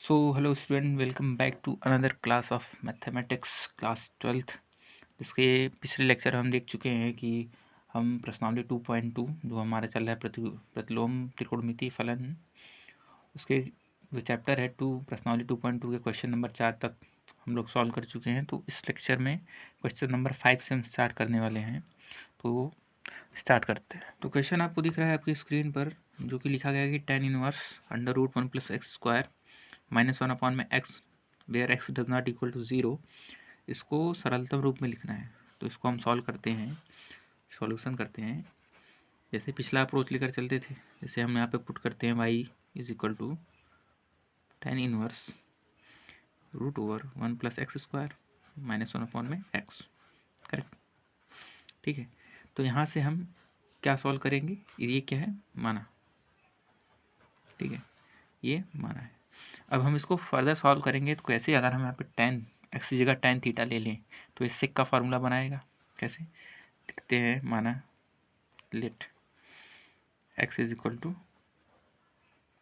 So hello student, welcome back to another class of mathematics class 12th। जिसके पिछले lecture हम देख चुके हैं कि हम प्रश्नावली 2.2 जो हमारा चल रहा है प्रतिलोम त्रिकोणमिति फलन, उसके जो चैप्टर है प्रश्नावली 2.2 के क्वेश्चन नंबर 4 तक हम लोग सॉल्व कर चुके हैं। तो इस लेक्चर में क्वेश्चन नंबर 5 से हम स्टार्ट करने वाले हैं। तो स्टार्ट करते हैं। तो क्वेश्चन आपको दिख रहा है आपकी स्क्रीन पर, जो कि लिखा गया है कि tan inverse under root 1 + x square -1 upon में x where x does not equal to 0, इसको सरलतम रूप में लिखना है। तो इसको हम सॉल्व करते हैं, सॉल्यूशन करते हैं। जैसे पिछला अप्रोच लेकर चलते थे, जैसे हम यहाँ पे पुट करते हैं y is equal to tan inverse root over 1 + x square -1 upon में x। करेक्ट, ठीक है। तो यहाँ से हम क्या सॉल्व करेंगे, ये क्या है, माना, ठीक है, ये माना है। अब हम इसको फर्दर सॉल्व करेंगे तो कैसे, अगर हम यहाँ पे tan x की जगह tan थीटा ले लें तो इससे का फार्मूला बनाएगा। कैसे लिखते हैं, माना let x is equal to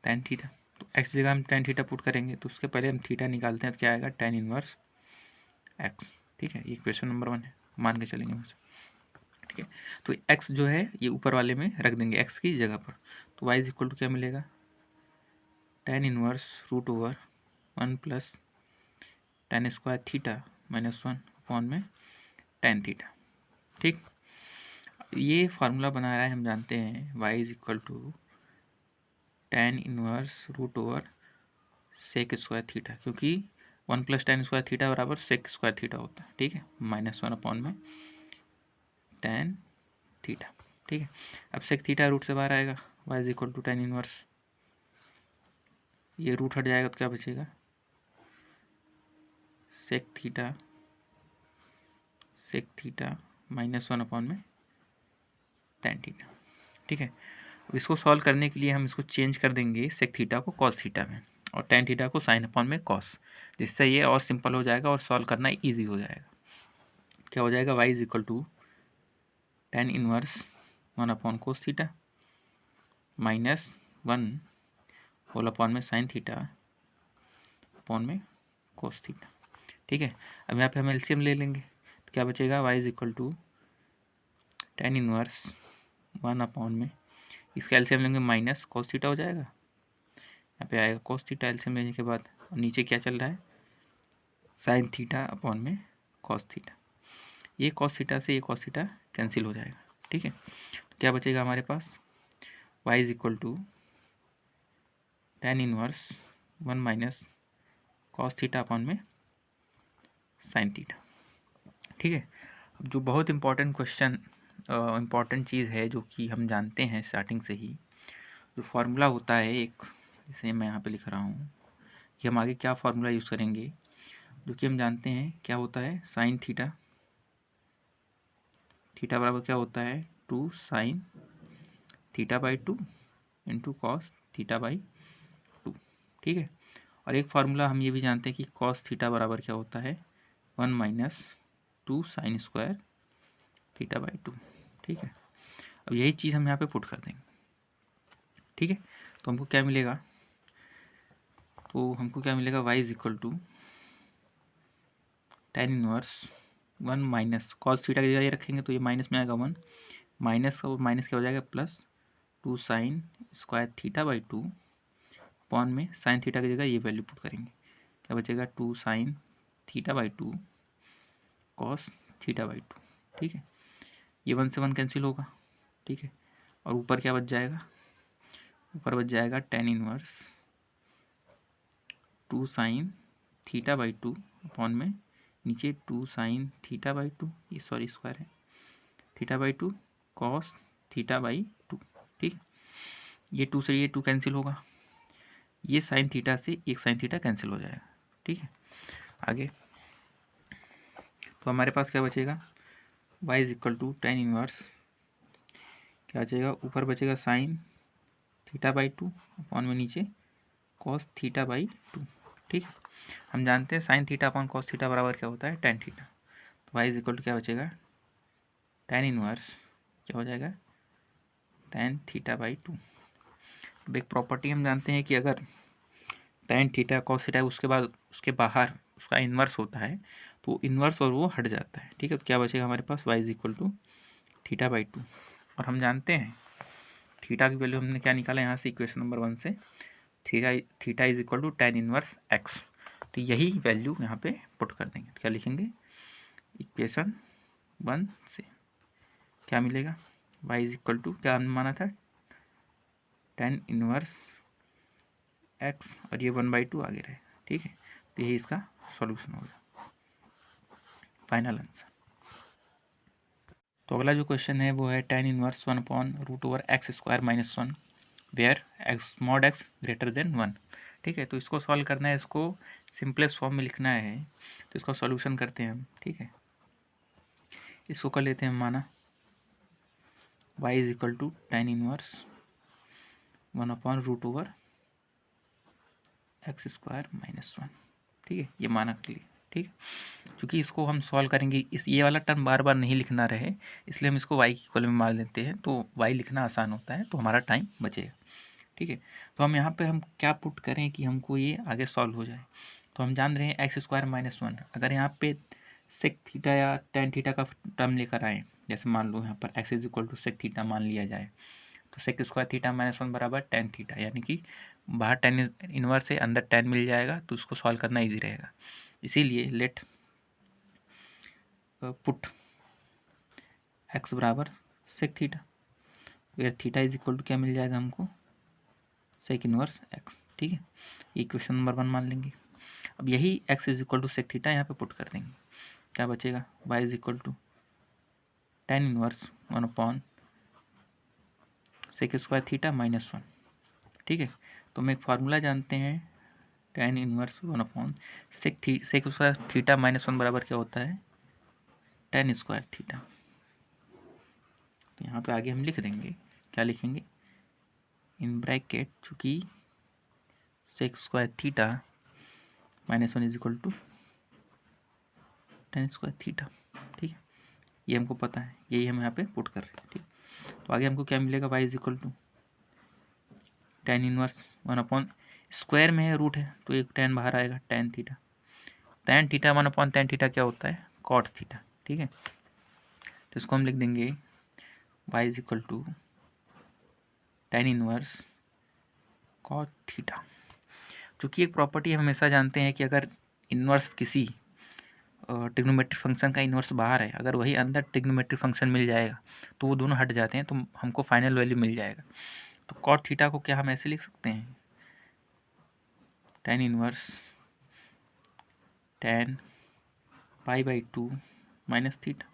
tan theta. तो x की जगह हम tan थीटा पुट करेंगे तो उसके पहले हम थीटा निकालते हैं तो क्या आएगा, tan इनवर्स x। ठीक है, ये क्वेश्चन नंबर 1 है, मान के चलेंगे मुझे। ठीक है, तो x जो है ये ऊपर वाले में रख देंगे x की जगह पर। तो y इज इक्वल टू क्या मिलेगा, tan inverse root over 1 + tan square theta -1 upon में tan थीटा। ठीक, ये फार्मूला बना रहा है, हम जानते हैं y is equal to tan inverse root over sec square theta, क्योंकि 1 + tan स्क्वायर थीटा बराबर सेक स्क्वायर थीटा होता है। ठीक है, -1 अपॉन में tan थीटा। ठीक है, अब सेक थीटा रूट से बाहर आएगा, y is equal to tan inverse, ये रूट हट जाएगा तो क्या बचेगा, सेक थीटा -1 अपॉन में tan थीटा। ठीक है, अब इसको सॉल्व करने के लिए हम इसको चेंज कर देंगे सेक थीटा को कॉस थीटा में और tan थीटा को साइन अपॉन में कॉस, जिससे ये और सिंपल हो जाएगा और सॉल्व करना इजी हो जाएगा। क्या हो जाएगा, y is equal to tan inverse 1 upon cos theta -1 whole upon में साइन थीटा अपॉन में कोस थीटा। ठीक है, अब यहाँ पे हम एलसीएम ले लेंगे तो क्या बचेगा, y is equal to tan inverse 1 upon में, इसका एलसीएम लेंगे माइनस कोस थीटा हो जाएगा, यहाँ पे आएगा कोस थीटा एलसीएम लेने के बाद, और नीचे क्या चल रहा है, साइन थीटा अपॉन में कॉस थीटा। ये कॉस थीटा से ये कॉस थीटा कैंसिल हो जाएगा। ठीक है, तो क्या बचेगा हमारे पास, y is equal to tan inverse 1 minus cos theta upon में साइन थीटा। ठीक है, अब जो बहुत इम्पॉर्टेंट क्वेश्चन, इम्पॉर्टेंट चीज़ है जो कि हम जानते हैं स्टार्टिंग से ही, जो फार्मूला होता है एक, जैसे मैं यहाँ पे लिख रहा हूँ कि हम आगे क्या फार्मूला यूज़ करेंगे, जो कि हम जानते हैं क्या होता है, साइन थीटा, थीटा बराबर क्या होता है, 2 sine theta by 2 into cos theta by 2। ठीक है, और एक फार्मूला हम ये भी जानते हैं कि कॉस थीटा बराबर क्या होता है, 1 minus 2 sine square theta by 2। ठीक है, अब यही चीज़ हम यहाँ पे पुट कर देंगे। ठीक है, तो हमको क्या मिलेगा, y is equal to tan inverse 1 minus cos theta की जगह ये रखेंगे तो ये माइनस में आएगा 1, माइनस और माइनस क्या हो जाएगा plus 2 sine square theta by 2 upon में साइन थीटा की जगह ये वैल्यू पुट करेंगे, क्या बचेगा 2 sine theta by 2 cos theta by 2। ठीक है, ये 1 से 1 कैंसिल होगा। ठीक है, और ऊपर क्या बच जाएगा, ऊपर बच जाएगा tan inverse 2 sine theta by 2 upon में नीचे 2 साइन थीटा बाई 2, ये सॉरी स्क्वायर है, theta by 2 cos theta by 2। ठीक, ये 2 से ये 2 कैंसिल होगा, ये साइन थीटा से एक साइन थीटा कैंसिल हो जाएगा। ठीक है, आगे तो हमारे पास क्या बचेगा, y is equal to tan inverse, क्या बचेगा, ऊपर बचेगा साइन थीटा बाई 2 अपॉन में नीचे कॉस थीटा बाई 2। ठीक, हम जानते हैं sign theta upon cos theta बराबर क्या होता है, tan थीटा। तो y इज इक्वल टू क्या बचेगा, tan इनवर्स क्या हो जाएगा, tan थीटा बाई 2। अब एक प्रॉपर्टी हम जानते हैं कि अगर tan थीटा cos थीटा, उसके बाद उसके बाहर उसका इन्वर्स होता है, तो इन्वर्स और वो हट जाता है, ठीक है। तो क्या बचेगा हमारे पास, y is equal to theta by 2। और हम जानते हैं थीटा की वैल्यू हमने क्या निकाला यहाँ से, इक्वेशन नंबर 1 से, theta is equal to tan inverse x। तो यही वैल्यू यहाँ पे पुट कर देंगे। क्या लिखेंगे, इक्वेशन 1 से क्या मिलेगा, y इज इक्वल टू क्या हमने माना था, tan इनवर्स x, और ये 1/2 आगे रहे, ठीक है। तो यही इसका सॉल्यूशन होगा, फाइनल आंसर। तो अगला जो क्वेश्चन है वो है tan inverse 1/√x² - 1 where x mod x greater than 1, ठीक है। तो इसको सॉल्व करना है, इसको सिंपलेस्ट फॉर्म में लिखना है, तो इसका सॉल्यूशन करते हैं हम, ठीक है। इसको कर लेते हैं माना y is equal to tan inverse 1/√x² - 1, ठीक है। ये माना कर लिए, ठीक है। क्योंकि इसको हम सॉल्व करेंगे, इस ये वाला टर्म बार बार नहीं लिखना रहे, इसलिए हम इसको y की इक्वल में मार लेते हैं, तो y लिखना आसान होता है, तो हमारा टाइम बचेगा, ठीक है। तो हम यहाँ पे हम क्या पुट करें कि हमको ये आगे सॉल्व हो जाए। तो हम जान रहे हैं x² - 1, अगर यहाँ पे सेक थीटा या tan थीटा का टर्म लेकर आए, जैसे मान लो यहाँ पर x is equal to sec theta मान लिया जाए, तो सेक स्क्वायर थीटा -1 बराबर tan थीटा, यानी कि बाहर tan इनवर्स से अंदर tan मिल जाएगा, तो उसको सॉल्व करना ईजी रहेगा। इसीलिए लेट पुट x बराबर sec theta, where theta is equal to क्या मिल जाएगा हमको, सेक इनवर्स x, ठीक है। इक्वेशन नंबर 1 मान लेंगे। अब यही x is equal to sec theta यहाँ पे पुट कर देंगे, क्या बचेगा, y is equal to tan inverse 1/सेक स्क्वायर थीटा -1, ठीक है। तो हम एक फार्मूला जानते हैं, tan इनवर्स 1/सेक स्क्वायर थीटा -1 बराबर क्या होता है, tan स्क्वायर थीटा। तो यहाँ पे आगे हम लिख देंगे, क्या लिखेंगे, इन ब्रैकेट, चूँकि sec square theta -1 is equal to tan square theta, ठीक है। ये हमको पता है, यही हम यहाँ पे पुट कर रहे हैं, ठीक। तो आगे हमको क्या मिलेगा, y is equal to tan inverse 1/, square में है रूट है, तो एक tan बाहर आएगा, tan थीटा 1/tan थीटा क्या होता है, cot थीटा, ठीक है। तो इसको हम लिख देंगे y is equal to tan inverse cot theta. चूँकि एक प्रॉपर्टी हम हमेशा जानते हैं कि अगर इनवर्स किसी ट्रिग्नोमेट्रिक फंक्शन का इन्वर्स बाहर है, अगर वही अंदर ट्रिग्नोमेट्रिक फंक्शन मिल जाएगा तो वो दोनों हट जाते हैं, तो हमको फाइनल वैल्यू मिल जाएगा। तो कॉट थीटा को क्या हम ऐसे लिख सकते हैं, tan inverse tan π/2 minus theta.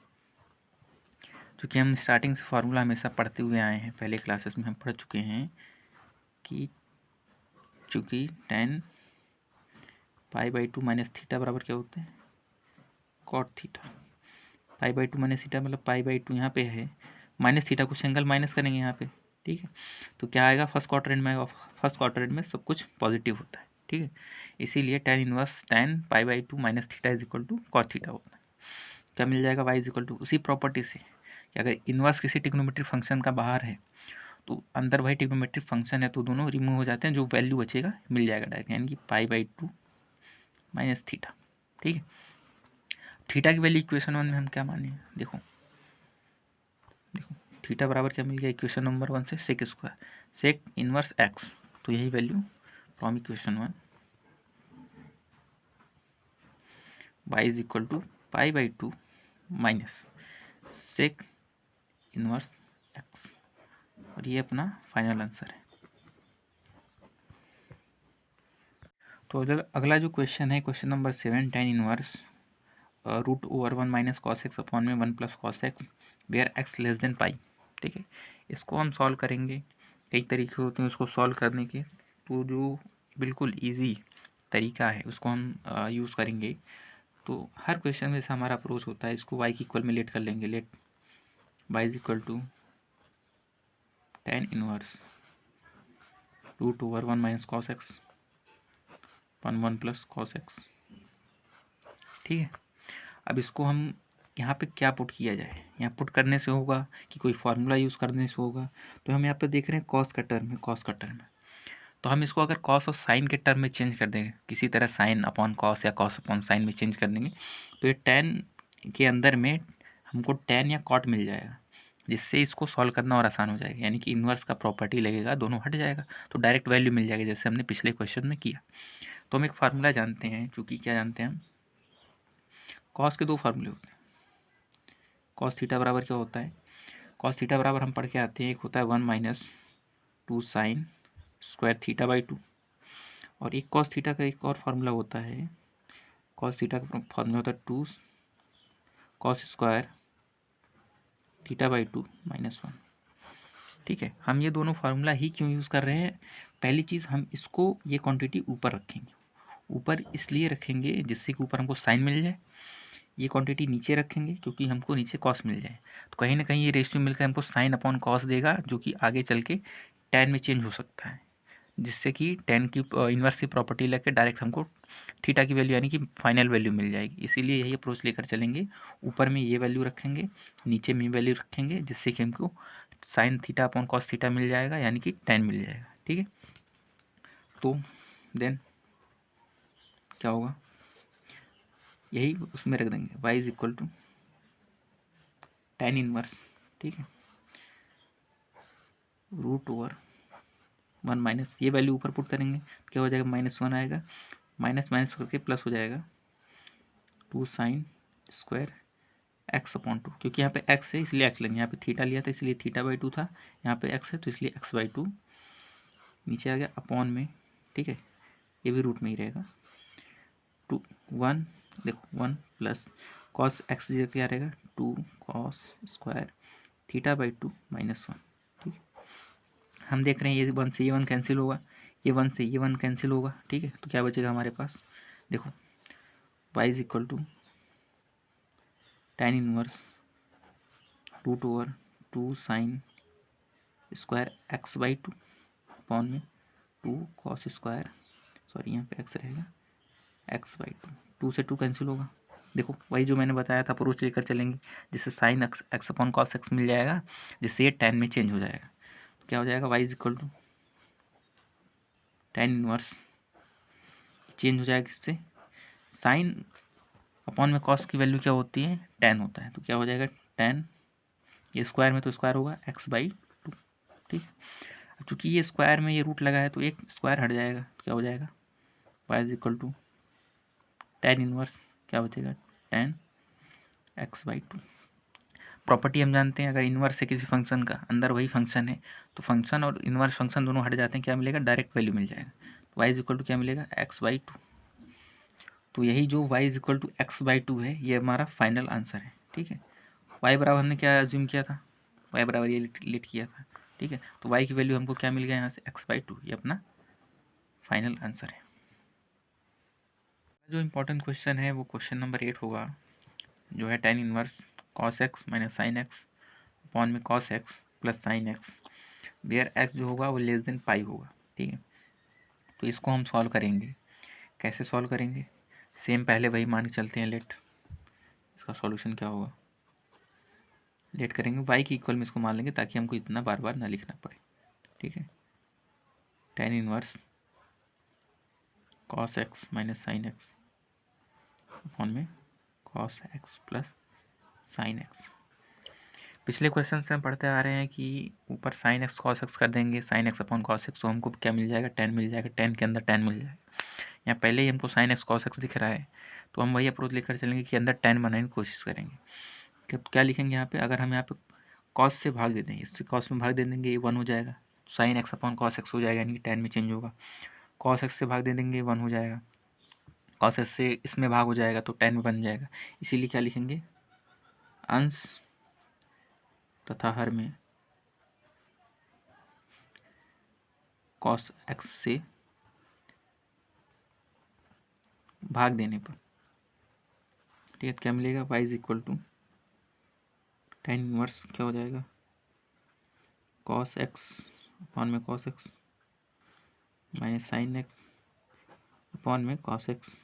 चूँकि हम स्टार्टिंग से फार्मूला हमेशा पढ़ते हुए आए हैं, पहले क्लासेस में हम पढ़ चुके हैं कि चूँकि tan π/2 माइनस थीटा बराबर क्या होते हैं, कॉट थीटा। π/2 माइनस थीटा मतलब π/2 यहाँ पे है, माइनस थीटा कुछ एंगल माइनस करेंगे यहाँ पे, ठीक है। तो क्या आएगा, फर्स्ट क्वाड्रेंट में आएगा, फर्स्ट क्वाड्रेंट में सब कुछ पॉजिटिव होता है, ठीक है। इसीलिए tan inverse tan π/2 minus theta is equal to cot theta होता है। क्या मिल जाएगा, y इज इक्वल टू उसी प्रॉपर्टी से कि अगर इनवर्स किसी ट्रिग्नोमेट्रिक फंक्शन का बाहर है तो अंदर वही ट्रिग्नोमेट्रिक फंक्शन है, तो दोनों रिमूव हो जाते हैं, जो वैल्यू बचेगा मिल जाएगा डायरेक्ट, यानी कि π/2 माइनस थीटा, ठीक है। थीटा की वैल्यू इक्वेशन 1 में हम क्या माने, देखो थीटा बराबर क्या मिल गया, इक्वेशन नंबर 1 से sec square sec inverse x, तो यही value from equation 1 y is equal to π/2 minus sec inverse x, और ये अपना फाइनल आंसर है। तो अगला जो क्वेश्चन है, question number 7, tan inverse √1 minus cos x upon में 1 plus cos x where x less than pi, ठीक है। इसको हम सॉल्व करेंगे, कई तरीके होते हैं उसको सॉल्व करने के, तो जो बिल्कुल इजी तरीका है उसको हम यूज़ करेंगे। तो हर क्वेश्चन में जैसा हमारा अप्रोच होता है, इसको y की इक्वल में लेट कर लेंगे, let y is equal to tan inverse √1 minus cos x upon 1 plus cos x, ठीक है। अब इसको हम यहाँ पे क्या पुट किया जाए, यहाँ पुट करने से होगा कि कोई फार्मूला यूज़ करने से होगा। तो हम यहाँ पे देख रहे हैं कॉस का टर्म है, कॉस का टर्म है, तो हम इसको अगर कॉस और साइन के टर्म में चेंज कर देंगे, किसी तरह साइन अपॉन कॉस या कॉस अपॉन साइन में चेंज कर देंगे, तो ये टेन के अंदर में हमको टेन या कॉट मिल जाएगा, जिससे इसको सॉल्व करना और आसान हो जाएगा। यानी कि इन्वर्स का प्रॉपर्टी लगेगा, दोनों हट जाएगा, तो डायरेक्ट वैल्यू मिल जाएगी, जैसे हमने पिछले क्वेश्चन में किया। तो हम एक फार्मूला जानते हैं, चूँकि क्या जानते हैं हम, कॉस के दो फार्मूले होते हैं। कॉस थीटा बराबर क्या होता है, कॉस थीटा बराबर हम पढ़ के आते हैं, एक होता है 1 - 2 साइन स्क्वायर थीटा बाई 2, और एक कॉस थीटा का एक और फार्मूला होता है, कॉस थीटा का फार्मूला होता है 2 कॉस स्क्वायर थीटा बाई 2 -1। ठीक है, हम ये दोनों फार्मूला ही क्यों यूज़ कर रहे हैं, पहली चीज़ हम इसको ये क्वांटिटी ऊपर रखेंगे, ऊपर इसलिए रखेंगे जिससे कि ऊपर हमको साइन मिल जाए, ये क्वांटिटी नीचे रखेंगे क्योंकि हमको नीचे कॉस मिल जाए। तो कहीं ना कहीं ये रेशियो मिलकर हमको साइन अपॉन कॉस देगा, जो कि आगे चल के टेन में चेंज हो सकता है, जिससे कि टेन की इन्वर्स की प्रॉपर्टी लेकर डायरेक्ट हमको थीटा की वैल्यू यानी कि फाइनल वैल्यू मिल जाएगी। इसीलिए यही अप्रोच लेकर चलेंगे, ऊपर में ये वैल्यू रखेंगे, नीचे में वैल्यू रखेंगे, जिससे कि हमको sine theta upon cos theta मिल जाएगा, यानी कि टेन मिल जाएगा। ठीक है, तो देन क्या होगा, यही उसमें रख देंगे y is equal to tan inverse, ठीक है, √1 माइनस ये वैल्यू ऊपर पुट करेंगे तो क्या हो जाएगा, -1 आएगा, माइनस माइनस करके प्लस हो जाएगा 2 साइन स्क्वायर एक्स अपॉन 2, क्योंकि यहाँ पे एक्स है इसलिए एक्स लेंगे, यहाँ पे थीटा लिया था इसलिए थीटा बाई 2 था, यहाँ पे एक्स है तो इसलिए एक्स बाई 2, नीचे आ गया अपॉन में, ठीक है, ये भी रूट में ही रहेगा, 1 देखो 1 प्लस कॉस एक्स जगह क्या रहेगा 2 कॉस स्क्वायर थीटा बाई 2 -1। ठीक है, हम देख रहे हैं ये 1 से ये 1 कैंसिल होगा, ये 1 से ये 1 कैंसिल होगा, ठीक है, तो क्या बचेगा हमारे पास, देखो y is equal to tan inverse √2 sine square x by 2 upon में 2 कॉस स्क्वायर, सॉरी यहाँ पे एक्स रहेगा, एक्स बाई 2, 2 से 2 कैंसिल होगा, देखो वही जो मैंने बताया था अप्रोच लेकर चलेंगे, जिससे sine x upon cos x मिल जाएगा, जिससे ये टेन में चेंज हो जाएगा, तो क्या हो जाएगा y is equal to tan inverse, change हो जाएगा किससे, साइन अपॉन में कॉस की वैल्यू क्या होती है, टेन होता है, तो क्या हो जाएगा टेन, ये स्क्वायर में तो स्क्वायर होगा एक्स बाई 2, ठीक है, चूँकि ये स्क्वायर में ये रूट लगा है तो एक स्क्वायर हट जाएगा, तो क्या हो जाएगा y is equal to tan inverse, क्या बचेगा टेन एक्स बाई 2। प्रॉपर्टी हम जानते हैं, अगर इन्वर्स है किसी फंक्शन का, अंदर वही फंक्शन है, तो फंक्शन और इन्वर्स फंक्शन दोनों हट जाते हैं, क्या मिलेगा डायरेक्ट वैल्यू मिल जाएगा, तो y इज इक्वल टू क्या मिलेगा एक्स बाई 2। तो यही जो y is equal to x by 2 है, ये हमारा फाइनल आंसर है। ठीक है, y बराबर हमने क्या एज्यूम किया था, y बराबर ये लेट किया था, ठीक है, तो y की वैल्यू हमको क्या मिल गया यहाँ से एक्स बाई 2, ये अपना फाइनल आंसर है। जो इम्पोर्टेंट क्वेश्चन है वो क्वेश्चन नंबर 8 होगा, जो है tan inverse cos x minus sine x upon में cos x plus sine x, where x जो होगा वो लेस देन पाई होगा। ठीक है, तो इसको हम सॉल्व करेंगे, कैसे सॉल्व करेंगे, सेम पहले वही मान के चलते हैं, लेट इसका सॉल्यूशन क्या होगा, लेट करेंगे y की इक्वल में इसको मान लेंगे ताकि हमको इतना बार बार ना लिखना पड़े। ठीक है, tan inverse cos x minus sine x upon में cos x plus sine x. पिछले क्वेश्चन से हम पढ़ते आ रहे हैं कि ऊपर साइन एक्स कॉस एक्स कर देंगे, sign x upon cos x, तो हमको क्या मिल जाएगा टेन मिल जाएगा, टेन के अंदर टेन मिल जाएगा, यहाँ पहले ही हमको साइन एक्स कॉस एक्स दिख रहा है, तो हम वही अप्रोच लेकर चलेंगे कि अंदर टेन बनाने की कोशिश करेंगे। क्या लिखेंगे यहाँ पे, अगर हम यहाँ पे कॉस से भाग दे देंगे, इससे कॉस में भाग दे देंगे, ये 1 हो जाएगा, sign x upon cos x हो जाएगा, यानी कि टेन में चेंज होगा, कॉस एक्स से भाग दे देंगे 1 हो जाएगा, कॉस एक्स से इसमें भाग हो जाएगा तो 10 में बन जाएगा, इसीलिए क्या लिखेंगे अंश तथा हर में कॉस एक्स से भाग देने पर, ठीक है, क्या मिलेगा y is equal to tan inverse क्या हो जाएगा कॉस एक्स अपॉन में cos x minus sine x upon में cos x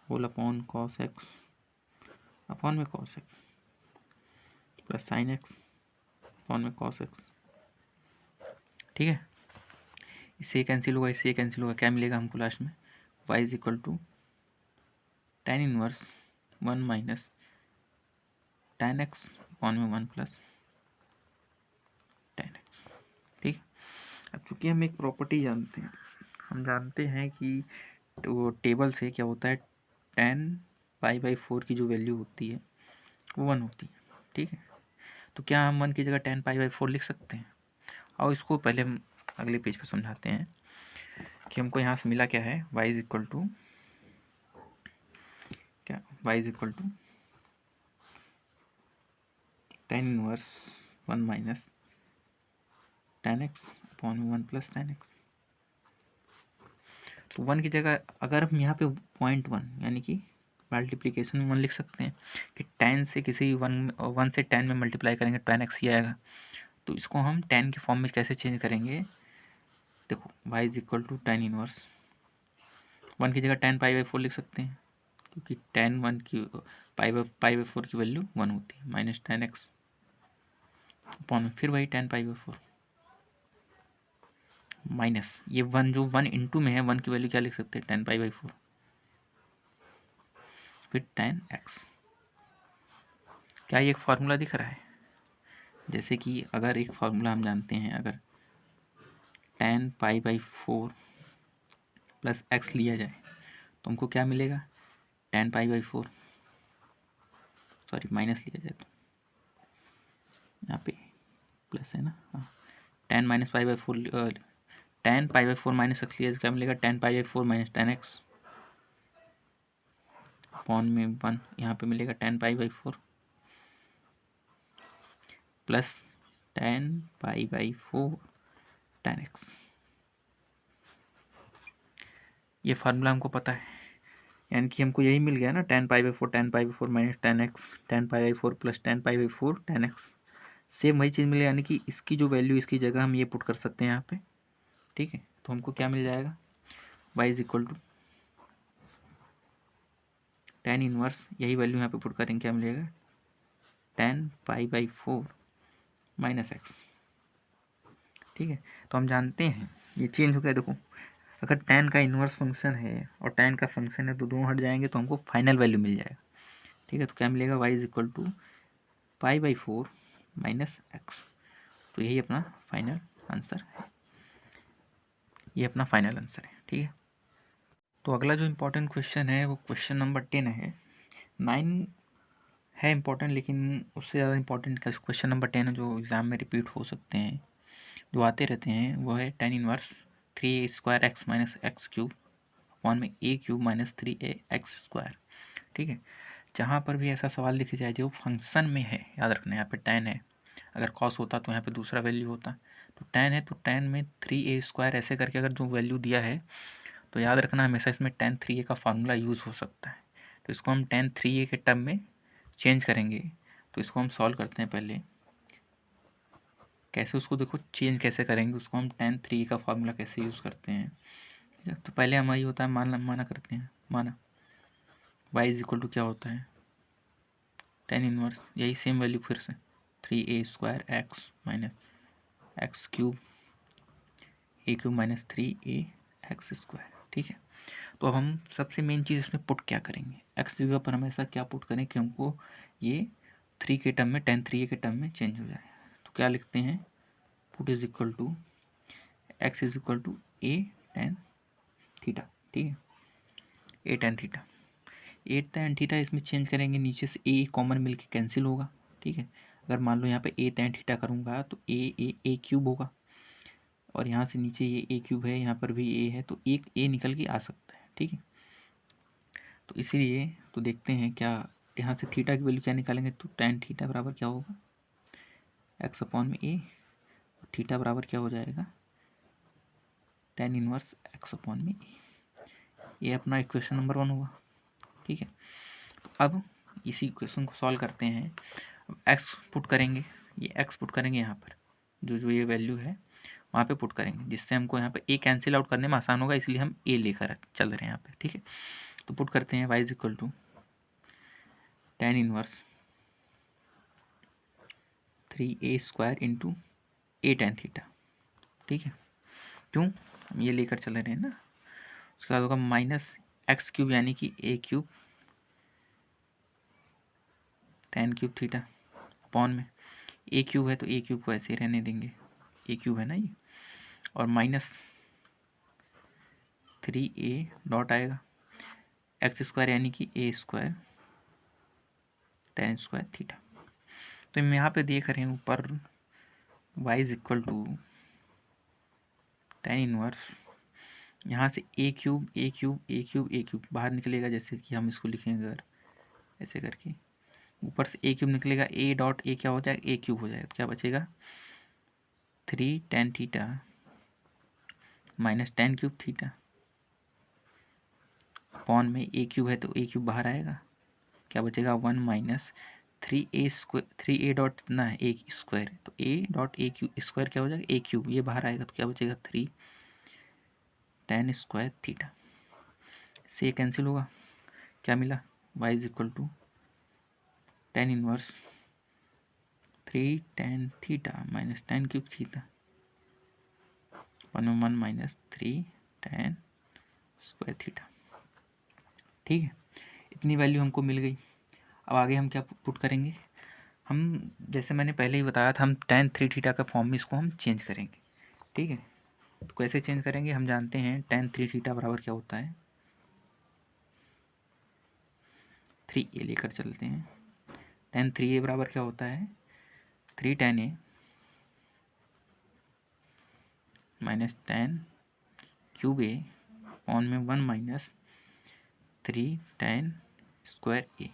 whole upon cos x upon में cos x plus sine x upon में कॉस एक्स। ठीक है, इससे कैंसिल होगा, इससे कैंसिल होगा, क्या मिलेगा हमको लास्ट में? y is equal to tan inverse 1 minus tan x upon में 1 प्लस tan x। ठीक। अब चूंकि हम एक प्रॉपर्टी जानते हैं, हम जानते हैं कि तो टेबल से क्या होता है, tan π/4 की जो वैल्यू होती है वो 1 होती है। ठीक है, तो क्या हम 1 की जगह tan π/4 लिख सकते हैं? और इसको पहले हम अगले पेज पर समझाते हैं कि हमको यहाँ से मिला क्या है, y इज इक्वल टू क्या, y is equal to tan inverse 1 minus tan x upon 1 plus tan x। तो 1 की जगह अगर हम यहाँ पे 0.1 यानी कि मल्टीप्लिकेशन में 1 लिख सकते हैं कि tan से किसी 1 से tan में मल्टीप्लाई करेंगे tan x ही आएगा। तो इसको हम tan के फॉर्म में कैसे चेंज करेंगे, देखो y is equal to tan inverse 1 की जगह tan π/4 लिख सकते हैं, क्योंकि tan 1 की π/4 की वैल्यू 1 होती है, माइनस tan x अपॉन में फिर वही tan π/4 माइनस ये 1 जो 1 इंटू में है, 1 की वैल्यू क्या लिख सकते हैं, tan π/4 फिर tan x। क्या ये एक फार्मूला दिख रहा है? जैसे कि अगर एक फार्मूला हम जानते हैं, अगर tan π/4 प्लस x लिया जाए तो हमको क्या मिलेगा, tan π/4 सॉरी माइनस लिया जाए तो यहाँ पे प्लस है ना, हाँ tan minus π/4 tan π/4 minus x लिया तो क्या मिलेगा, tan π/4 minus tan x upon में 1, यहाँ पे मिलेगा tan π/4 plus tan π/4 tan x। ये फार्मूला हमको पता है, यानी कि हमको यही मिल गया ना, tan π/4 minus tan x, tan π/4 plus tan π/4 tan x। Same वही चीज़ मिले, यानी कि इसकी जो वैल्यू इसकी जगह हम ये पुट कर सकते हैं यहाँ पे। ठीक है, तो हमको क्या मिल जाएगा, y is equal to tan inverse, यही वैल्यू यहाँ पे पुट करेंगे, क्या मिलेगा, tan π/4 माइनस x। ठीक है, तो हम जानते हैं ये चेंज हो गया। देखो अगर tan का इनवर्स फंक्शन है और tan का फंक्शन है तो दोनों हट जाएंगे, तो हमको फाइनल वैल्यू मिल जाएगा। ठीक है, तो क्या मिलेगा, y is equal to π/4 minus x। तो यही अपना फाइनल आंसर है, ये अपना फाइनल आंसर है। ठीक है, तो अगला जो इम्पोर्टेंट क्वेश्चन है वो क्वेश्चन नंबर 10 है। 9 है इम्पोर्टेंट, लेकिन उससे ज़्यादा इम्पोर्टेंट क्वेश्चन नंबर 10 है जो एग्ज़ाम में रिपीट हो सकते हैं, जो आते रहते हैं। वो है tan inverse 3a² x minus x cube upon में a क्यूब माइनस 3ax²। ठीक है, जहाँ पर भी ऐसा सवाल लिखा जाए जो फंक्शन में है, याद रखना यहाँ पे tan है, अगर कॉस होता तो यहाँ पे दूसरा वैल्यू होता, तो tan है तो tan में 3a² ऐसे करके अगर जो वैल्यू दिया है, तो याद रखना हमेशा इसमें tan 3a का फार्मूला यूज़ हो सकता है। तो इसको हम tan 3a के टर्म में चेंज करेंगे। तो इसको हम सॉल्व करते हैं पहले, कैसे उसको देखो चेंज कैसे करेंगे, उसको हम tan 3a का फार्मूला कैसे यूज़ करते हैं। ठीक है, तो पहले हमारी होता है माना करते हैं, माना y इज इक्वल टू क्या होता है, tan इनवर्स यही सेम वैल्यू फिर से 3a² x minus x cube a cube minus 3ax²। ठीक है, तो अब हम सबसे मेन चीज़ इसमें पुट क्या करेंगे, x जगह पर हमेशा क्या पुट करें कि हमको ये 3 के टर्म में tan 3a के टर्म में चेंज हो जाए। तो क्या लिखते हैं, put is equal to x is equal to a tan theta. ठीक है, a tan theta, a tan theta इसमें चेंज करेंगे, नीचे से a कॉमन मिल के कैंसिल होगा। ठीक है, अगर मान लो यहाँ पे a tan थीटा करूँगा तो a क्यूब होगा, और यहाँ से नीचे ये a क्यूब है, यहाँ पर भी a है, तो एक a निकल के आ सकता है। ठीक है, तो इसीलिए तो देखते हैं क्या यहाँ से थीटा की वैल्यू क्या निकालेंगे, तो tan थीटा बराबर क्या होगा, x अपॉन में a, थीटा बराबर क्या हो जाएगा, tan इनवर्स x अपॉन में a। ये अपना इक्वेशन नंबर 1 हुआ। ठीक है, तो अब इसी इक्वेशन को सॉल्व करते हैं। अब x पुट करेंगे, ये x पुट करेंगे यहाँ पर, जो जो ये वैल्यू है वहाँ पे पुट करेंगे, जिससे हमको यहाँ पे a कैंसिल आउट करने में आसान होगा, इसलिए हम a लेकर चल रहे हैं यहाँ पे। ठीक है, तो पुट करते हैं y is equal to tan inverse 3a² into a tan theta. ठीक है, क्यों, हम ये लेकर चले रहे हैं ना। उसके बाद होगा माइनस एक्स क्यूब यानी कि a cube tan cube theta upon में ए क्यूब है तो ए क्यूब को ऐसे ही रहने देंगे, ए क्यूब है ना ये, और माइनस 3a डॉट आएगा एक्स स्क्वायर यानी कि a square tan square theta. तो हम यहाँ पे देख रहे हैं ऊपर y is equal to tan inverse, यहाँ से a cube a cube a cube a cube बाहर निकलेगा, जैसे कि हम इसको लिखेंगे अगर ऐसे करके, ऊपर से ए क्यूब निकलेगा, ए डॉट ए क्या हो जाएगा, ए क्यूब हो जाएगा, तो क्या बचेगा 3 tan theta minus tan cube theta upon में ए क्यूब है तो ए क्यूब बाहर आएगा, क्या बचेगा 1 minus 3a square, 3a dot कितना है ए स्क्वायर, तो a dot A cube square क्या हो जाएगा ए क्यूब, ये बाहर आएगा तो क्या बचेगा 3 tan स्क्वायर थीटा, से कैंसिल होगा, क्या मिला y is equal to tan inverse 3 tan theta minus tan cube theta 1 minus 3 tan square theta. ठीक है, इतनी वैल्यू हमको मिल गई। अब आगे हम क्या पुट करेंगे, हम जैसे मैंने पहले ही बताया था, हम tan 3 थीटा का फॉर्म में इसको हम चेंज करेंगे। ठीक है, तो कैसे चेंज करेंगे, हम जानते हैं tan 3 थीटा बराबर क्या होता है, 3a लेकर चलते हैं, tan 3a बराबर क्या होता है 3 tan a minus tan cube a on में 1 माइनस 3 tan स्क्वायर a।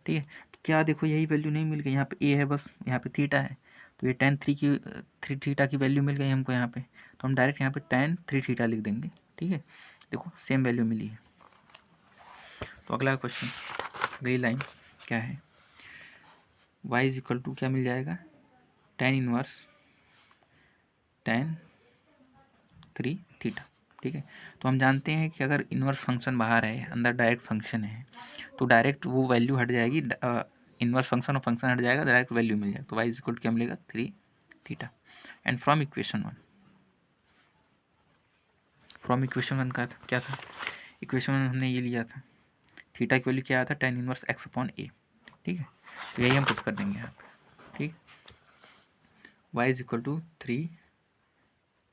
ठीक है, तो क्या देखो यही वैल्यू नहीं मिल गई, यहाँ पे a है बस, यहाँ पे थीटा है, तो ये tan 3 थीटा की वैल्यू मिल गई हमको यहाँ पे, तो हम डायरेक्ट यहाँ पे tan 3 थीटा लिख देंगे। ठीक है, देखो सेम वैल्यू मिली है। तो अगला क्वेश्चन, अगली लाइन क्या है, y इज इक्वल टू क्या मिल जाएगा tan इनवर्स tan 3 थीटा। ठीक है, तो हम जानते हैं कि अगर इनवर्स फंक्शन बाहर है, अंदर डायरेक्ट फंक्शन है, तो डायरेक्ट वो वैल्यू हट जाएगी, इनवर्स फंक्शन और फंक्शन हट जाएगा, डायरेक्ट वैल्यू मिल जाएगा, तो y इज इक्वल टू क्या मिलेगा 3 theta. And from equation 1, from equation 1 का क्या था, इक्वेशन 1 हमने ये लिया था, थीटा की वैल्यू क्या आया था tan inverse x upon a। ठीक है, तो यही हम पुट कर देंगे यहाँ पे। ठीक, y is equal to 3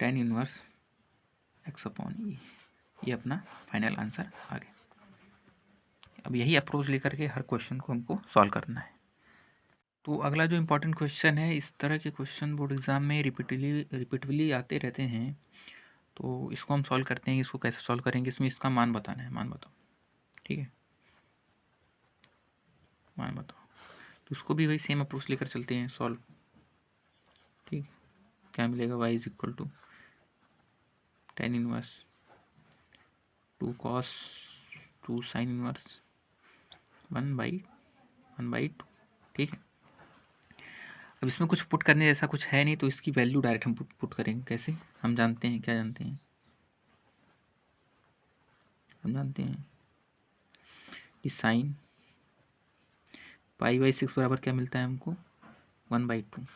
tan inverse x upon e, ये अपना फाइनल आंसर आ गया। अब यही अप्रोच लेकर के हर क्वेश्चन को हमको सॉल्व करना है। तो अगला जो इम्पोर्टेंट क्वेश्चन है, इस तरह के क्वेश्चन बोर्ड एग्जाम में रिपीटली आते रहते हैं, तो इसको हम सॉल्व करते हैं। इसको कैसे सॉल्व करेंगे, इसमें इसका मान बताना है, मान बताओ। ठीक है, मान बताओ, तो उसको भी वही सेम अप्रोच लेकर चलते हैं सॉल्व। ठीक, क्या मिलेगा y is equal to tan inverse 2 cos 2 sin inverse 1/2। ठीक है, अब इसमें कुछ पुट करने जैसा कुछ है नहीं, तो इसकी वैल्यू डायरेक्ट हम पुट करेंगे। कैसे, हम जानते हैं, क्या जानते हैं, हम जानते हैं कि साइन π/6 बराबर क्या मिलता है हमको 1/2।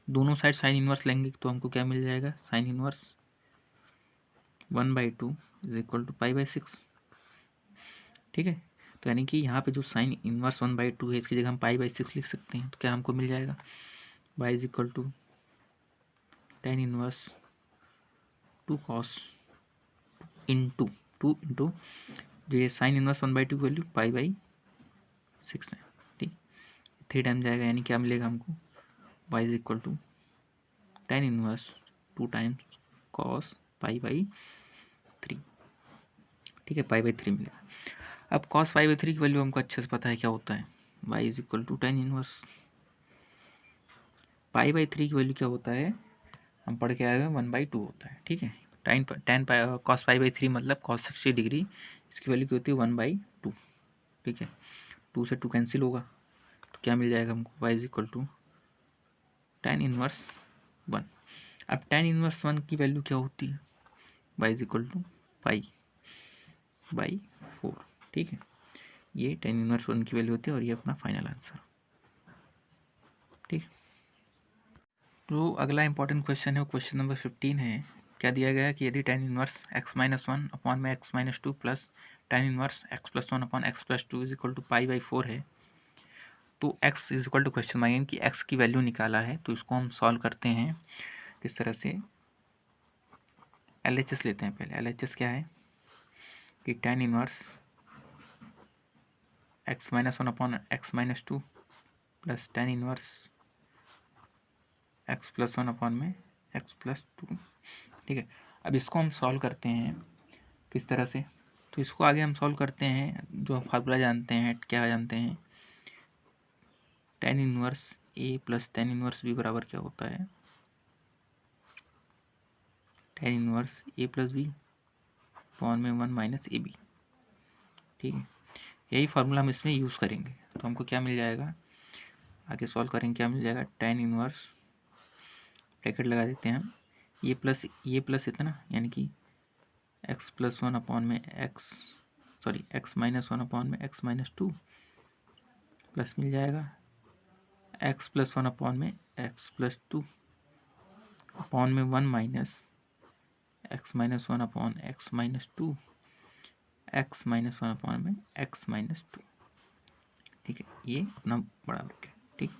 दोनों साइड साइन इनवर्स लेंगे तो हमको क्या मिल जाएगा, sine inverse 1/2 is equal to π/6। ठीक है, तो यानी कि यहाँ पे जो साइन इनवर्स 1/2 है, इसकी जगह हम π/6 लिख सकते हैं, तो क्या हमको मिल जाएगा y is equal to tan inverse 2 cos into 2 into जो ये साइन इनवर्स 1/2 वैल्यू π/6 है। ठीक, 3 टाइम जाएगा, यानी क्या मिलेगा हमको y is equal to tan inverse 2 times cos π/3। ठीक है, π/3 मिलेगा। अब cos π/3 की वैल्यू हमको अच्छे से पता है क्या होता है, y is equal to tan inverse π/3 की वैल्यू क्या होता है, हम पढ़ के आएगा 1/2 होता है। ठीक है, tan cos π/3 मतलब cos 60 डिग्री, इसकी वैल्यू क्या होती है 1/2। ठीक है, 2 से 2 कैंसिल होगा, तो क्या मिल जाएगा हमको y is equal to tan inverse 1। अब tan इनवर्स 1 की वैल्यू क्या होती है, y इज इक्वल टू π/4। ठीक है, ये tan इनवर्स 1 की वैल्यू होती है, और ये अपना फाइनल आंसर। ठीक, तो अगला इंपॉर्टेंट क्वेश्चन है, क्वेश्चन नंबर 15 है, क्या दिया गया है कि यदि tan inverse x minus one upon में x minus two plus tan inverse x plus one upon x plus two is equal to pi by four है, तो x is equal to question मांगेंगे कि x की value निकाला है, तो इसको हम सॉल्व करते हैं किस तरह से। LHS लेते हैं पहले। LHS क्या है कि tan inverse x minus one upon x minus two plus tan inverse x plus one upon में x प्लस टू। ठीक है, अब इसको हम सॉल्व करते हैं किस तरह से, तो इसको आगे हम सॉल्व करते हैं, जो फार्मूला जानते हैं, क्या जानते हैं, tan inverse a plus tan inverse b बराबर क्या होता है, tan inverse a plus b upon में वन माइनस ए बी। ठीक है, यही फार्मूला हम इसमें यूज़ करेंगे, तो हमको क्या मिल जाएगा, आगे सॉल्व करेंगे क्या मिल जाएगा, tan इनवर्स ब्रैकेट लगा देते हैं हम, ये प्लस इतना यानी कि x प्लस वन अपॉन में x माइनस वन अपॉन में x माइनस टू प्लस मिल जाएगा x प्लस वन अपॉन में x प्लस टू अपॉन में one minus x minus one upon x minus to x minus one upon में x minus to. ठीक है, ये अपना बड़ा ब्रैकेट। ठीक,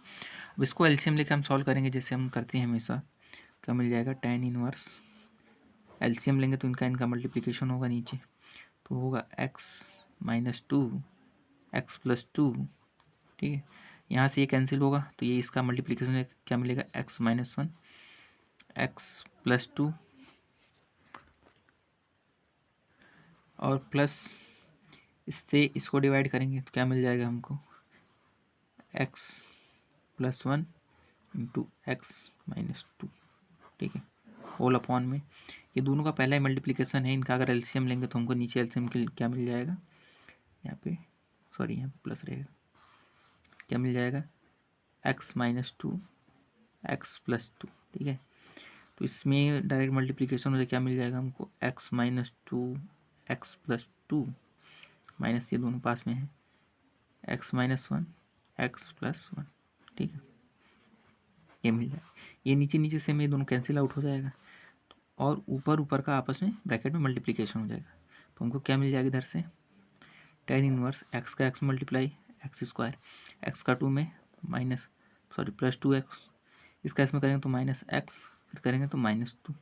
अब इसको एलसीएम लेकर हम सॉल्व करेंगे जैसे हम करते हैं हमेशा। क्या मिल जाएगा, tan इनवर्स, एलसीएम लेंगे तो इनका मल्टीप्लिकेशन होगा नीचे, तो होगा x minus to x plus two. ठीक है, यहाँ से ये कैंसिल होगा तो ये इसका मल्टीप्लिकेशन क्या मिलेगा, x minus one x plus two और प्लस इससे इसको डिवाइड करेंगे तो क्या मिल जाएगा हमको, x plus one into x minus two. ठीक है, होल अपॉन में ये दोनों का पहला ही मल्टीप्लिकेशन है, इनका अगर एलसीएम लेंगे तो हमको नीचे एलसीएम के क्या मिल जाएगा, यहाँ पे यहाँ पे प्लस रहेगा, क्या मिल जाएगा, x minus to x plus two. ठीक है, तो इसमें डायरेक्ट मल्टीप्लिकेशन हो जाए, क्या मिल जाएगा हमको, x minus to x plus two minus ये दोनों पास में है x minus one x plus one. ठीक है, ये मिल जाएगा, ये नीचे नीचे से में ये दोनों कैंसिल आउट हो जाएगा और ऊपर का आपस में ब्रैकेट में मल्टीप्लिकेशन हो जाएगा, तो हमको क्या मिल जाएगा इधर से, tan इनवर्स x का x multiply x square, x का टू में प्लस टू एक्स, इसका इसमें करेंगे तो माइनस एक्स, फिर करेंगे तो माइनस टू।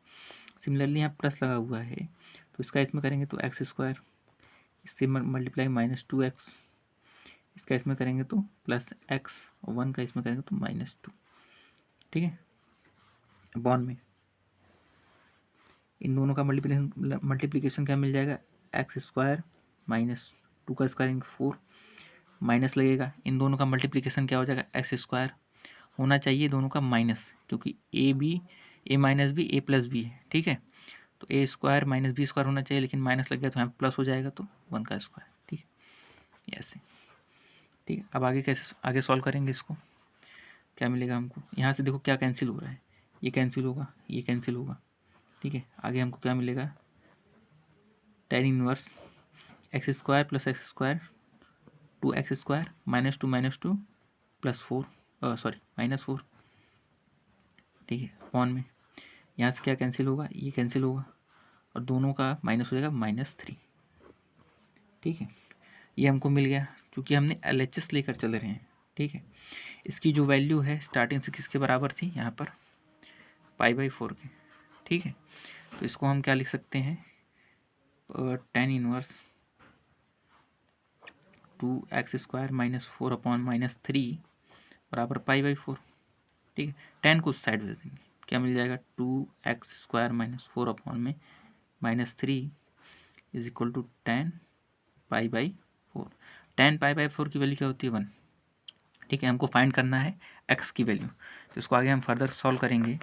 सिमिलरली यहाँ प्लस लगा हुआ है तो इसका इसमें करेंगे तो एक्स स्क्वायर, इससे मल्टीप्लाई माइनस टू एक्स, इसका इसमें करेंगे तो प्लस एक्स और वन का इसमें करेंगे तो माइनस टू। ठीक है, बॉन्ड में इन दोनों का मल्टीप्लिकेशन क्या मिल जाएगा, एक्स स्क्वायर माइनस टू का स्क्वायर फोर, माइनस लगेगा, इन दोनों का मल्टीप्लिकेशन क्या हो जाएगा, एक्स स्क्वायर होना चाहिए दोनों का माइनस, क्योंकि ए माइनस बी ए प्लस बी है। ठीक है, तो ए स्क्वायर माइनस बी स्क्वायर होना चाहिए, लेकिन माइनस लग गया तो यहाँ प्लस हो जाएगा, तो वन का स्क्वायर। ठीक है, ऐसे। ठीक है, अब आगे कैसे आगे सॉल्व करेंगे इसको, क्या मिलेगा हमको, यहाँ से देखो क्या कैंसिल हो रहा है, ये कैंसिल होगा, ये कैंसिल होगा। ठीक है, आगे हमको क्या मिलेगा, tan inverse x square plus x square two x square minus two plus four minus four. ठीक है, अपॉन में यहाँ से क्या कैंसिल होगा, ये कैंसिल होगा और दोनों का माइनस हो जाएगा माइनस थ्री। ठीक है, ये हमको मिल गया क्योंकि हमने LHS लेकर चल रहे हैं। ठीक है, इसकी जो वैल्यू है स्टार्टिंग से किसके बराबर थी, यहाँ पर पाई बाई फोर के। ठीक है, तो इसको हम क्या लिख सकते हैं, tan inverse two x square minus four upon minus three बराबर पाई बाई फोर। ठीक है, tan को उस साइड दे देंगे, क्या मिल जाएगा, two x square minus four upon में minus three is equal to tan pi by four. tan pi by four की वैल्यू क्या होती है, वन। ठीक है, हमको फाइंड करना है x की वैल्यू, तो इसको आगे हम फर्दर सॉल्व करेंगे।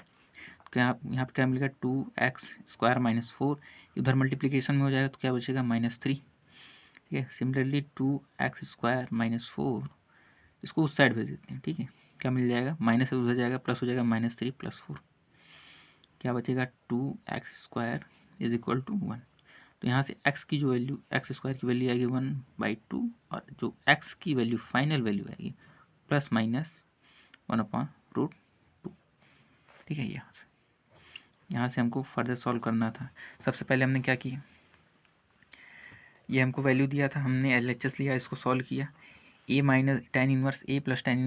तो यहाँ पे क्या मिलेगा, two x square minus four, इधर मल्टीप्लिकेशन में हो जाएगा तो क्या बचेगा, माइनस थ्री। ठीक है, similarly two x square minus four, इसको उस साइड भेज देते हैं। ठीक है, क्या मिल जाएगा, माइनस से उधर जाएगा प्लस हो जाएगा, माइनस थ्री प्लस फोर, क्या बचेगा, two x square is equal to one. तो यहाँ से x की जो वैल्यू, एक्स स्क्वायर की वैल्यू आएगी वन बाई टू, और जो x की वैल्यू फाइनल वैल्यू आएगी plus minus one upon root two. ठीक है, यहाँ से यहाँ से हमको फर्दर सॉल्व करना था। सबसे पहले हमने क्या किया, ये हमको वैल्यू दिया था, हमने LHS लिया, इसको सॉल्व किया। A minus tan inverse a plus tan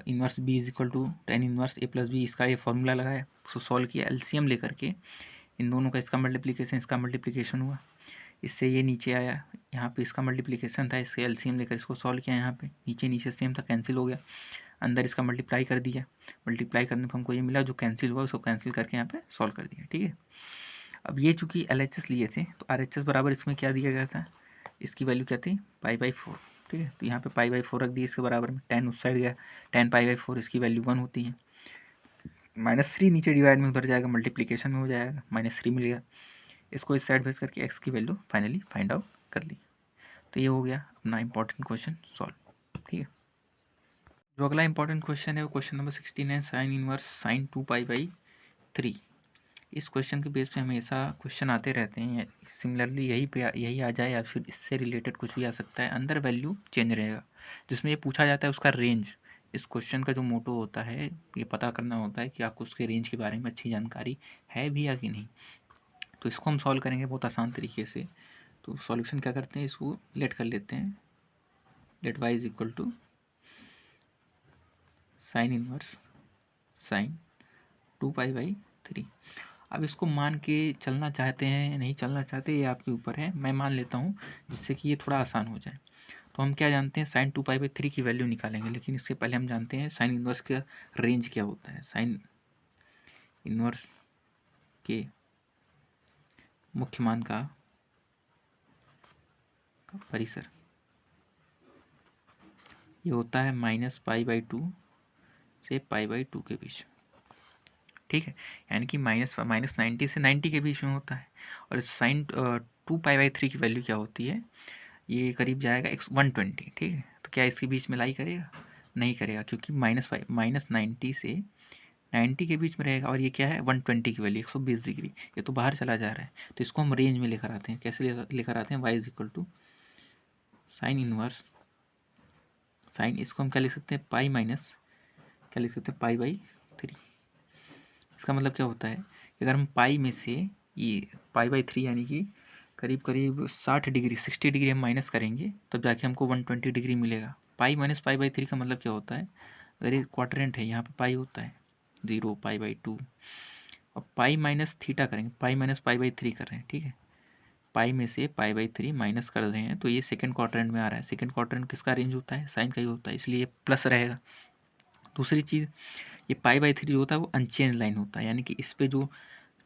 inverse b is equal to tan inverse a plus b, इसका ये फॉर्मूला लगाया, उसको सॉल्व किया, LCM लेकर के इन दोनों का, इसका मल्टीप्लिकेशन हुआ, इससे ये नीचे आया, यहाँ पे इसका मल्टीप्लिकेशन था, इसके LCM लेकर इसको सॉल्व किया, यहाँ पे नीचे सेम था, कैंसिल हो गया, अंदर इसका मल्टीप्लाई कर दिया, मल्टीप्लाई करने पर हमको ये मिला, जो कैंसिल हुआ उसको कैंसिल करके यहाँ पे सॉल्व कर दिया। ठीक है, अब ये चूँकि LHS लिए थे तो RHS बराबर इसमें क्या दिया गया था, इसकी वैल्यू क्या थी, π/4। ठीक है, तो यहाँ पे π/4 रख दिया इसके बराबर में, tan उस साइड गया, tan π/4 इसकी वैल्यू 1 होती है, -3 नीचे डिवाइड में उधर जाएगा, मल्टीप्लिकेशन में हो जाएगा, -3 मिल गया, इसको इस साइड भेज करके x की वैल्यू फाइनली फाइंड आउट कर ली। तो ये हो गया अपना इंपॉर्टेंट क्वेश्चन सॉल्व। ठीक है, जो अगला इंपॉर्टेंट क्वेश्चन है वो क्वेश्चन नंबर 16 है, साइन इनवर्स साइन 2π/3। इस क्वेश्चन के बेस पे हमेशा क्वेश्चन आते रहते हैं, सिमिलरली यही आ जाए या फिर इससे रिलेटेड कुछ भी आ सकता है, अंदर वैल्यू चेंज रहेगा, जिसमें ये पूछा जाता है उसका रेंज। इस क्वेश्चन का जो मोटो होता है ये पता करना होता है कि आपको उसके रेंज के बारे में अच्छी जानकारी है भी या कि नहीं। तो इसको हम सॉल्व करेंगे बहुत आसान तरीके से। तो सॉल्यूशन क्या करते हैं, इसको लेट कर लेते हैं, let y is equal to sine inverse sine 2π/3। अब इसको मान के चलना चाहते हैं नहीं चलना चाहते ये आपके ऊपर है, मैं मान लेता हूँ जिससे कि ये थोड़ा आसान हो जाए। तो हम क्या जानते हैं, साइन 2π/3 की वैल्यू निकालेंगे, लेकिन इससे पहले हम जानते हैं साइन इनवर्स का रेंज क्या होता है। साइन इनवर्स के मुख्य मान का परिसर ये होता है -π/2 से π/2 के बीच। ठीक है, यानी कि -90 से 90 के बीच में होता है। और साइन 2π/3 की वैल्यू क्या होती है, ये करीब जाएगा 120। ठीक है, तो क्या इसके बीच में लाई करेगा, नहीं करेगा, क्योंकि -90 से 90 के बीच में रहेगा, और ये क्या है 120 की वैल्यू 120 डिग्री, ये तो बाहर चला जा रहा है। तो इसको हम रेंज में लेकर आते हैं, कैसे लेकर आते हैं, y is equal to sine inverse sine, इसको हम क्या लिख सकते हैं, पाई माइनस क्या लिख सकते हैं, π/3। इसका मतलब क्या होता है कि अगर हम पाई में से ये π/3 यानी कि करीब करीब 60 डिग्री 60 डिग्री हम माइनस करेंगे तब जाके हमको 120 डिग्री मिलेगा। पाई माइनस π/3 का मतलब क्या होता है, अगर ये क्वाड्रेंट है यहाँ पे पाई होता है 0 π/2, और पाई माइनस थीटा करेंगे, पाई माइनस π/3 कर रहे हैं। ठीक है, पाई में से π/3 माइनस कर रहे हैं तो ये सेकंड क्वाड्रेंट में आ रहा है। सेकंड क्वाड्रेंट किसका रेंज होता है, साइन का ही होता है, इसलिए प्लस रहेगा। दूसरी चीज़, ये π/3 जो होता है वो अनचेंज लाइन होता है, यानी कि इस पे जो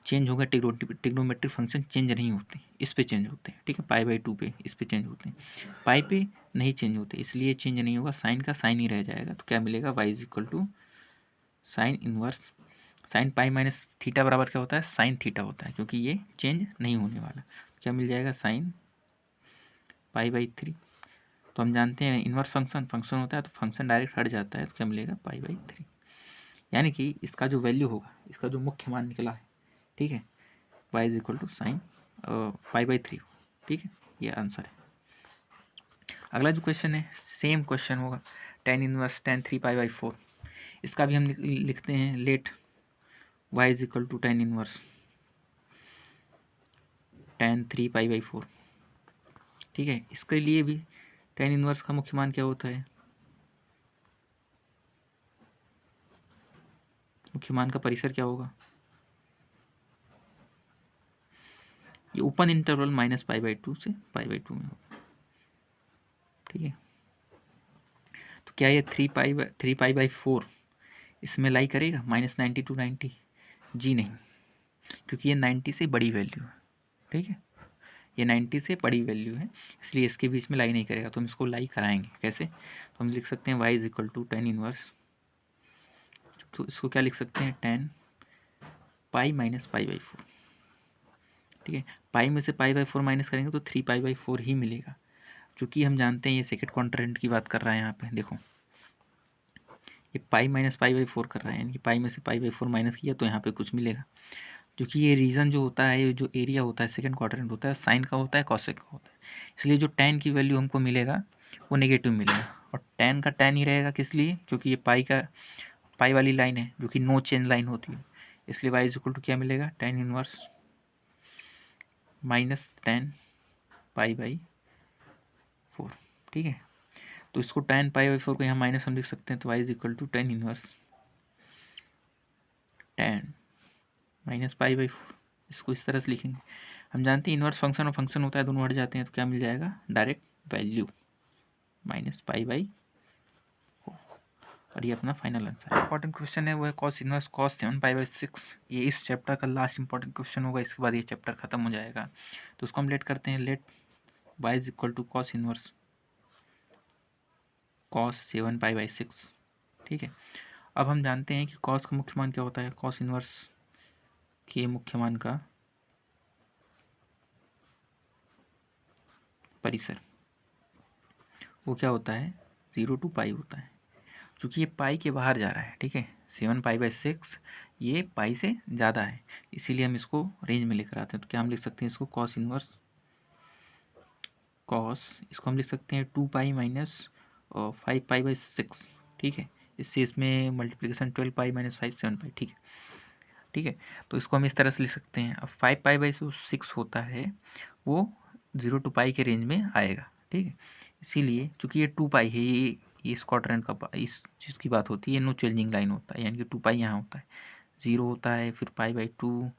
चेंज होगा ट्रिग्नोमेट्रिक फंक्शन चेंज नहीं होते, इस पे चेंज होते हैं। ठीक है, π/2 पे इस पे चेंज होते हैं, पाई पे नहीं चेंज होते, इसलिए चेंज नहीं होगा, साइन का साइन ही रह जाएगा। तो क्या मिलेगा, y is equal to sine inverse sine pi minus theta बराबर क्या होता है, साइन थीटा होता है, क्योंकि ये चेंज नहीं होने वाला। क्या मिल जाएगा, साइन π/3। तो हम जानते हैं इनवर्स फंक्शन होता है तो फंक्शन डायरेक्ट हट जाता है, तो क्या मिलेगा, π/3। यानी कि इसका जो वैल्यू होगा, इसका जो मुख्य मान निकला है, ठीक है, y is equal to sine π/3। ठीक है, ये आंसर है। अगला जो क्वेश्चन है सेम क्वेश्चन होगा, tan इनवर्स tan 3π/4। इसका भी हम लिखते हैं, let y is equal to tan inverse tan 3π/4। ठीक है, इसके लिए भी tan इनवर्स का मुख्य मान क्या होता है, मुख्य मान का परिसर क्या होगा, ये ओपन इंटरवल -π/2 से π/2 में होगा। ठीक है, तो क्या ये 3π/4 इसमें लाई करेगा -90 to 90, जी नहीं, क्योंकि ये 90 से बड़ी वैल्यू है। ठीक है, ये 90 से बड़ी वैल्यू है, इसलिए इसके बीच में लाई नहीं करेगा, तो हम इसको लाई कराएंगे कैसे, तो हम लिख सकते हैं y is equal to tan inverse, तो इसको क्या लिख सकते हैं, tan पाई माइनस π/4। ठीक है, पाई में से π/4 माइनस करेंगे तो 3π/4 ही मिलेगा, क्योंकि हम जानते हैं ये सेकंड क्वाड्रेंट की बात कर रहा है। यहाँ पे देखो ये पाई माइनस π/4 कर रहा है, यानी कि पाई में से π/4 माइनस किया तो यहाँ पे कुछ मिलेगा, क्योंकि ये रीजन जो होता है, ये जो एरिया होता है सेकंड क्वाड्रेंट होता है, साइन का होता है, कॉसेक का होता है, इसलिए जो tan की वैल्यू हमको मिलेगा वो नेगेटिव मिलेगा, और tan का tan ही रहेगा, किस लिए, क्योंकि ये पाई वाली लाइन है जो कि नो चेंज लाइन होती है, इसलिए y इज इक्वल टू क्या मिलेगा, tan inverse minus tan pi by 4। ठीक है, तो इसको tan पाई बाई 4 को यहाँ माइनस हम लिख सकते हैं, तो y is equal to tan inverse tan minus pi by 4। इसको इस तरह से लिखेंगे। हम जानते हैं इनवर्स फंक्शन और फंक्शन होता है, दोनों हट जाते हैं, तो क्या मिल जाएगा, direct value minus pi by 4। और ये अपना फाइनल आंसर है। इंपॉर्टेंट क्वेश्चन है वो है cos inverse cos 7 pi by 6। ये इस चैप्टर का लास्ट इंपॉर्टेंट क्वेश्चन होगा, इसके बाद ये चैप्टर खत्म हो जाएगा। तो उसको हम लेट करते हैं, let y is equal to cos inverse cos 7 pi by 6। ठीक है, अब हम जानते हैं कि कॉस का मुख्य मान क्या होता है, कॉस इनवर्स के मुख्य मान का परिसर वो क्या होता है, 0 टू पाई होता है। चूँकि ये पाई के बाहर जा रहा है, ठीक है, 7 पाई बाई 6 ये पाई से ज़्यादा है, इसीलिए हम इसको रेंज में लेकर आते हैं। तो क्या हम लिख सकते हैं इसको, कॉस इनवर्स कॉस, इसको हम लिख सकते हैं 2 पाई माइनस 5 पाई बाई 6। ठीक है, इससे इसमें मल्टीप्लिकेशन 12 पाई माइनस 5 7 पाई। ठीक है, ठीक है, तो इसको हम इस तरह से लिख सकते हैं। अब 5 पाई बाई 6 होता है वो 0 टू पाई के रेंज में आएगा। ठीक है, इसीलिए चूँकि ये 2 पाई है, ये इस क्वाड्रेंट का इस चीज़ की बात होती है, नो चेंजिंग लाइन होता है, यानी कि 2 पाई यहाँ होता है, 0 होता है, फिर पाई बाई 2,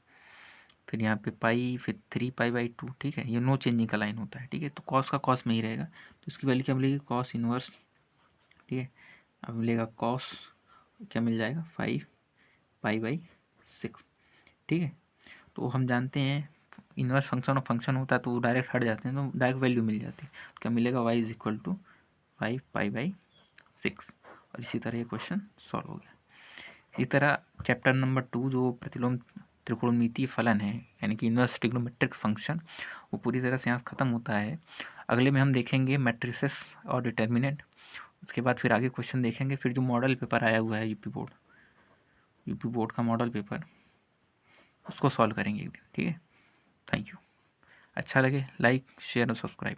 फिर यहाँ पे पाई, फिर 3 पाई बाई 2। ठीक है, ये नो चेंजिंग का लाइन होता है। ठीक है, तो कॉस का कॉस में ही रहेगा, तो इसकी वैल्यू क्या मिलेगी, कॉस इनवर्स। ठीक है, अब मिलेगा कॉस, क्या मिल जाएगा, 5 पाई बाई 6। ठीक है, तो हम जानते हैं इनवर्स फंक्शन और फंक्शन होता है तो डायरेक्ट हट जाते हैं, तो डायरेक्ट वैल्यू मिल जाती है। तो क्या मिलेगा, y is equal to 5 pi by 6। और इसी तरह ये क्वेश्चन सॉल्व हो गया। इसी तरह चैप्टर नंबर 2 जो प्रतिलोम त्रिकोणमितीय फलन है, यानी कि इनवर्स ट्रिग्नोमेट्रिक फंक्शन, वो पूरी तरह से यहाँ ख़त्म होता है। अगले में हम देखेंगे मैट्रिसेस और डिटर्मिनेंट, उसके बाद फिर आगे क्वेश्चन देखेंगे। फिर जो मॉडल पेपर आया हुआ है यूपी बोर्ड का मॉडल पेपर, उसको सॉल्व करेंगे एक दिन। ठीक है, थैंक यू। अच्छा लगे लाइक शेयर और सब्सक्राइब।